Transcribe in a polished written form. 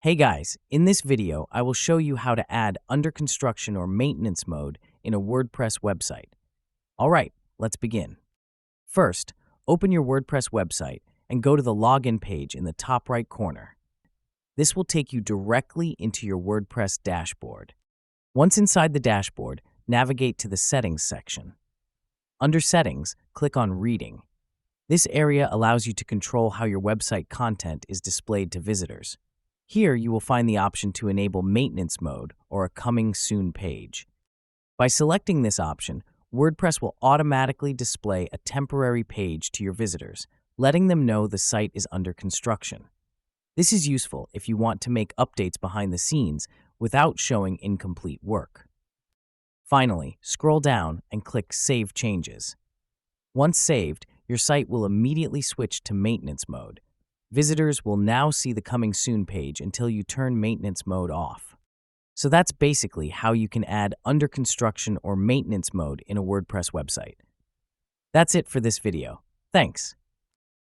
Hey guys, in this video, I will show you how to add under construction or maintenance mode in a WordPress website. All right, let's begin. First, open your WordPress website and go to the login page in the top right corner. This will take you directly into your WordPress dashboard. Once inside the dashboard, navigate to the Settings section. Under Settings, click on Reading. This area allows you to control how your website content is displayed to visitors. Here, you will find the option to enable maintenance mode or a coming soon page. By selecting this option, WordPress will automatically display a temporary page to your visitors, letting them know the site is under construction. This is useful if you want to make updates behind the scenes without showing incomplete work. Finally, scroll down and click Save Changes. Once saved, your site will immediately switch to maintenance mode. Visitors will now see the Coming Soon page until you turn maintenance mode off. So that's basically how you can add under construction or maintenance mode in a WordPress website. That's it for this video. Thanks.